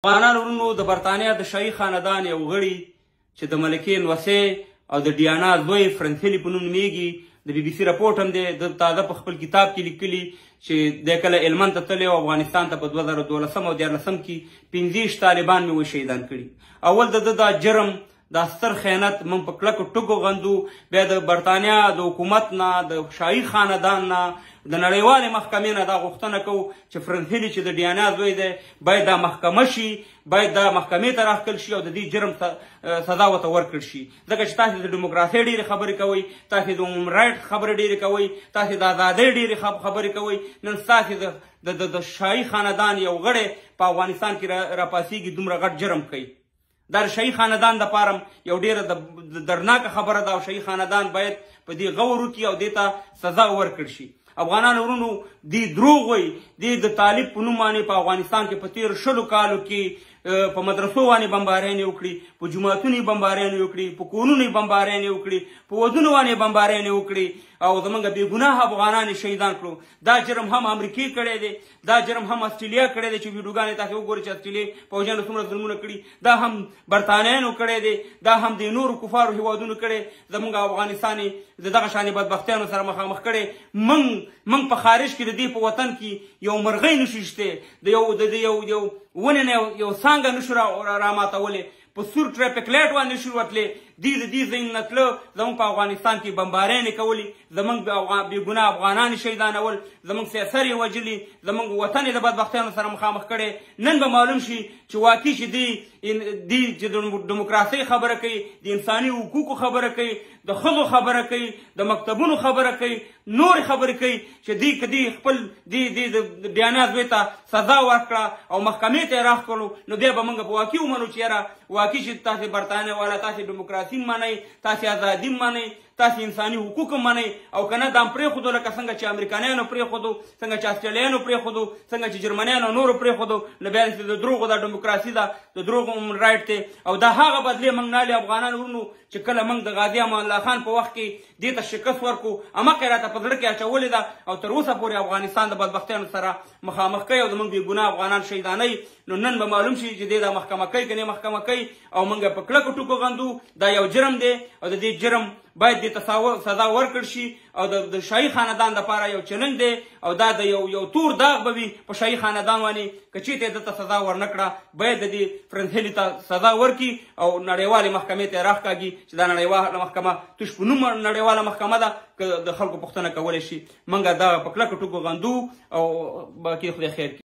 افغانان ورونو د برطانیه د شاهي خاندان یو غړي چې د ملکې نوسې او د ډیانا زوی فرنسیلي په نوم نومیږي د بي بي سي رپورټ هم دی د په خپل کتاب کې لیکلي چې د کله هلمند ته تللی او افغانستان ته په 2012 او 2014 کې 15 طالبان مې وشهیدان کړي. اول د دا جرم دا ستر خیانت من په کلکو ټکو غندو، بیا د برطانیه د حکومت نه د شاهي خاندان نه د نړیوالې محکمې نه دا غوښتنه کوو چې فرنسیلي چې د ډیانا زوی دی باید دا محکمه شي، باید دا محکمې ته راښکل شي او د دې جرم سزا ورته ورکړل شي. ځکه چې تاسې د ډیموکراسۍ ډېرې خبرې کوئ، تاسې د هیومن رایټ خبرې ډېرې کوئ، تاسې د ازادۍ ډېرې خبرې کوئ، نن ستاسې د شاهي خاندان یو غړی په افغانستان کې راپاڅېږي دومره غټ جرم کوي. دا شاهي خاندان دپاره یو ډېره دردناکه خبره ده او شاهي خاندان باید په دې غور وکړي او دې ته سزا ورکړل شي. افغانان ورونو دی دروغ وایي، دی د طالب په نوم باندې په افغانستان کې په تېرو 20 کالو کې په مدرسو باندې بمبارۍ وکړي، په جوماتونو یې بمبارۍ وکړي، په کورونو یې بمبارۍ وکړي، په ودونو باندې بمبارۍ وکړي او زموږ بې ګناه افغانان یې شهیدان کړو. دا جرم هم امریکې کړی دی، دا جرم هم استرالیا کړی دی چې ویډیوګانې تاسې وګورئ چې استرالیا پوځیانو څومره ظلمونه کړي، دا هم برطانیانو کړی دی، دا هم د نورو کفارو هیوادونو کړی. زموږ افغانستان یې د دغه شانې بدبختیانو سره مخامخ کړی. موږ په خارج کې د دې په وطن کې یو مرغۍ نشو شته، د یو ونې نه یو څانګه نشو راماتولی، په سور ټریفک لایټ باندې نشو وتلی. دوی د دې ځای نه تله زموږ په افغانستان کې بمبارۍ کولي، زموږ بې ګناه افغانان یې شهیدانول، زموږ سیاسر یې وژلي، زموږ وطن یې د بدبختیانو سره مخامخ کړی. نن به معلوم شي چې واقعي چې دی چې د ډیموکراسۍ خبره کوي، د انساني حقوقو خبره کوي، د ښځو خبره کوي، د مکتبونو خبره کوي، نورې خبرې کوي چې دی که دی خپل د ډیانا زوی ته سزا ورکړه او محکمې ته یې راښکلو، نو بیا به موږ په واقعي ومنو چې یاره واقعي چې تاسې برطانیه والا تاسې ډیموکراسي منئ، تاسې ازادي منئ، تاسې انساني حقوق منئ، او که نه دا هم پرېښودو لکه څنګه چې امریکایانو پرېښودو، څنګه چې استرالیایانو پرېښودو، څنګه چې جرمنیانو نورو پرېښودو، نو بیا د دروغو دا ډیموکراسي ده، د دروغو هیومن رایټ دی. او دا هغه بدلې موږ نالې افغانان ورونو چې کله موږ د غازي امان الله خان په وخت کې دې ته شکست ورکړو، همغه یې راته په زړه کې اچولې ده او تر اوسه پورې افغانستان د بدبختیانو سره مخامخ کوي او زموږ بې ګناه افغانان شهیدانوي. نو نن به معلوم شي چې دې دا محکمه کوي که نه محکمه کوي، او موږ په کلکو ټکو غندو. دا یو جرم دی او د دې جرم باید دې ته سزا ورکړل شي او د شاهي خاندان دپاره یو چلنج دی او دا د یو تور داغ به وي په شاهي خاندان باندې که چېرته یې دلته سزا ورنه کړه، باید د دې فرنسیلي ته سزا ورکړي او نړیوالې محکمې ته یې راښکاږي چې دا نړیواله محکمه تش په نوم نړیواله محکمه ده، که د خلکو پوښتنه کولی شي. موږ دا په کلکو ټکو غندو او باقي خدای خیر کړي.